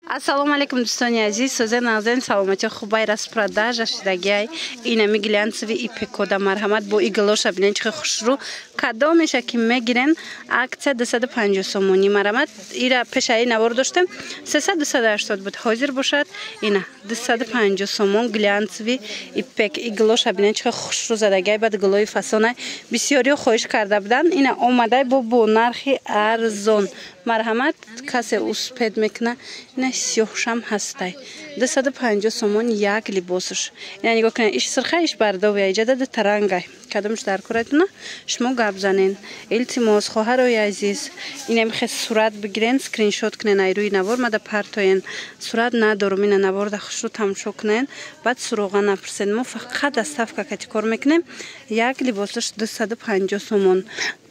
Ассалому алейкум дӯстони азиз, сӯзе назен саломати хубай рас продажа шидагиай инами глянцеви ипекода марҳамат бо иглоша бинен чихе хушрӯ кадомеша ки мегирен акция 250 сомонӣ марҳамат ира пеша ина вор доштем 300-280 буд ҳозир бошад ина 250 сомон глянцеви ипек иглоша бинен чихе хушрӯ задагиай бад глои фасонай бисёриё хоҳиш карда буданд ина омадай бо нархи арзон марҳамат касе успед мекуна ина сёҳшам ҳастай 250 сомон як либосш ина нигоҳ кунед иш сирха иш бардовия иҷада тарангай кадомш дар куратуна шумо гап занен илтимос хоҳарои азиз ина мехе сурат бигирен скриншот кунен айрӯи навор мада партоен сурат надорум ина наворда хушрӯ тамошо кунен баъд суроға напурсед мо фақат доставка кати кор мекунем як либосш 250 сомон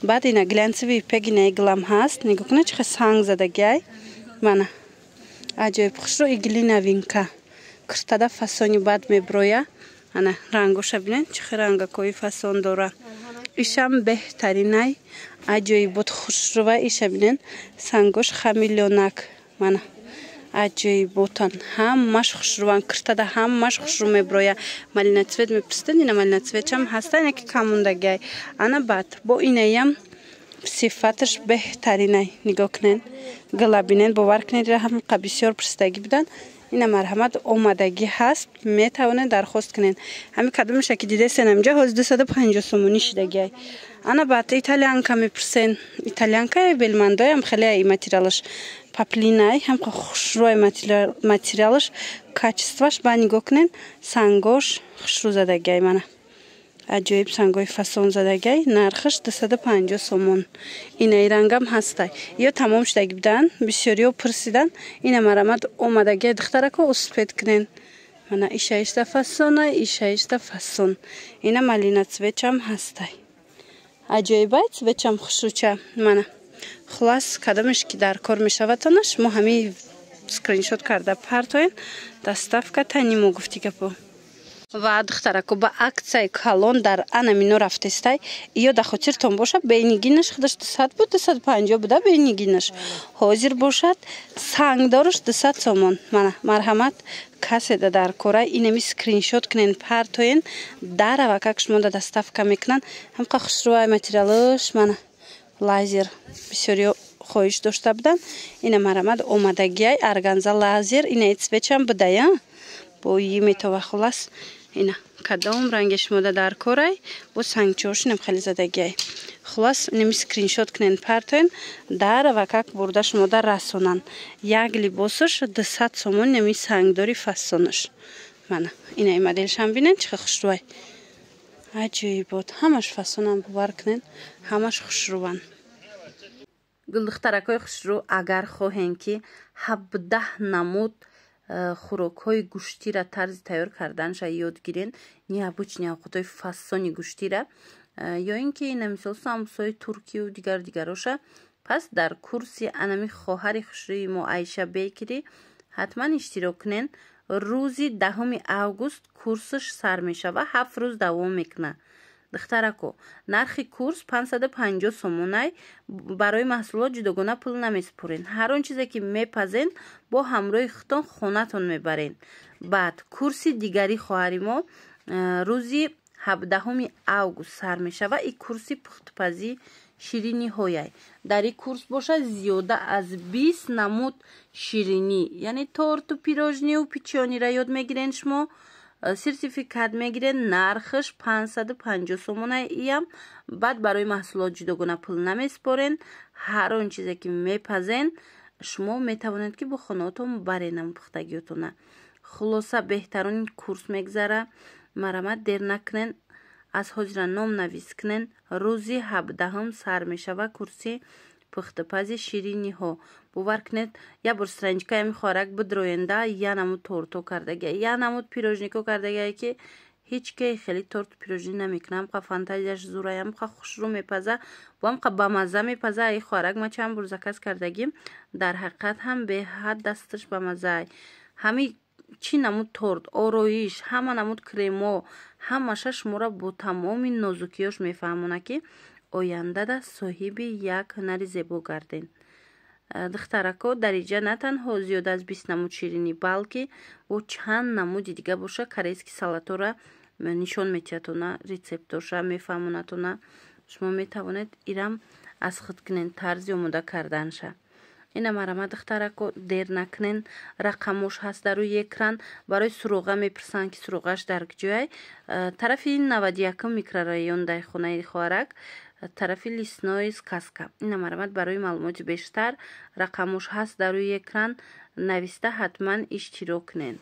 баъд ина глянцеви ипек ина иглам ҳаст нигоҳ кунед чихе санг задагиай мана аҷоиб хушрӯ игли новинка киртада фасони бад меброя ана рангоша бинен чихе рангакои фасон дора ишам беҳтаринай аҷоибот хушрӯва иша бинен сангош хамилёнак мана аҷоиботан ҳамаш хушрӯван киртада ҳамаш хушрӯ меброя малиноцвет мепурсидед ина малиноцветшам ҳаста ина ки камондагиай ана баъд бо инаям сифаташ беҳтаринай нигоҳ кунед галабинен бовар кунед ҳамқа бисёр пурсидагӣ буданд ина марҳамат омадагӣ ҳаст метавонед дархост кунед ҳами кадомеша ки дидесен амҷа ҳозир 250 сомонӣ шидагиай ана баъд итальянка мепурсен итальянкаи белмандоям хеле ай материалаш паплинай ҳамқа хушрӯай материалаш качестваш ба нигоҳ кунед сангош хушрӯ задагиай мана аҷоиб сангои фасон задагиай нархаш 250 сомон инаи рангам ҳастай ё тамом шудагӣ буданд бисёриё пурсидан ина марҳамат омадагиай духтарако успед кунен мана ишаишта фасонай ишаишта фасон ина малина цветчам ҳастай аҷоибай цветчам хушрӯча мана хулас кадомеш ки дар кор мешаватонаш мо ҳами скриншот карда партоен доставка тани мо гуфти гапо ва духтарако ба аксияи калон дар анамино рафтестай ё дахотиртон бошад бейнигинаш худаш 200 буд 250 буда бейнигинаш ҳозир бошад сангдорш 200 сомон мана марҳамат каседа дар кора инами скриншот кунен партоен дарава как шумода доставка мекунанд ҳамқа хушрӯай материалаш мана лазер бисёриё хоҳиш дошта буданд ина марҳамат омадагиай арганза лазер ина цветчам будая бо ӣ метова хулас ина кадом ранги шумода дар корай бо сангчошинам хеле задагиай хулас инами скриншот кунен партоен дарава как бурда шумода расонанд як либосаш 200 сомон инами сангдори фасонаш мана инаи моделшам бинен чихе хушрӯай аҷоибот ҳамаш фасонам бовар кунен ҳамаш хушрӯван гулдухтаракои хушрӯ агар хоҳем ки 17 намуд хӯрокҳои гӯштира тарзи тайёр карданша ёд гирен необычный овқатҳои фасони гӯштира ё ин ки ина мисол самбусои туркию дигароша пас дар курси анами хоҳари хушрӯи мо Айша Бекери ҳатман иштирок кунен рӯзи 10 август курсаш сар мешава 7 рӯз давом мекуна духтарако нархи курс 550 сомонай барои маҳсулот ҷудогона пул намеспурен ҳар он чизе ки мепазен бо ҳамроҳи худтон хонатон мебарен баъд курси дигари хоҳари мо рӯзи 17 август сар мешава и курси пухтупазӣ шириниҳояй дар ин курс бошад зиёда аз 20 намуд ширинӣ яъне торту пирожнию печёнира ёд мегирен шумо сертификат мегирен нархаш 550 сомонай иям баъд барои маҳсулот ҷудогона пул намеспорен ҳар он чизе ки мепазен шумо метавонед ки бо хонаотон баренам пухтагиотона хулоса беҳтарин курс мегзара марҳамат дер накунен аз ҳозира ном навис кунен рӯзи 17 сар мешава курси пухтупази шириниҳо бовар кунед як бор страничкаями хоҳарак бидроенда я намуд торто кардагиай я намуд пирожнико кардагиай ки ҳеҷ ки хеле торту пирожнӣ намекуна ҳамқа фантазияш зурай ҳамқа хушрӯ мепаза бо ҳамқа бамаза мепаза ай хоҳарак ма чанд бор заказ кардагим дар ҳақиқат ҳам беҳад дасташ бамазаай ҳами чӣ намуд торт ороиш ҳама намуд кремо ҳамаша шуморо бо тамоми нозукиёш мефаҳмона ки ояндада соҳиби як ҳунари зебо гарден духтарако дариҷа на танҳо зиёда аз 20 намуд ширинӣ, балки бо чанд намуди дига боша корейски салатора нишон метиҳатона, рецептоша мефаҳмонатона. шумо метавонед ирам аз худ кунен тарзи омода карданша. ина марама духтарако дер накунен, рақамош ҳаст дар рӯи экран. барои суроға мепурсанд ки суроғаш дар куҷояй. тарафи 91 микрорайон дар хонаи хоҳарак, тарафи лесной сказка. ина марамат барои маълумоти бештар рақамош ҳаст дар рӯи экран, нависта ҳатман иштирок кунед.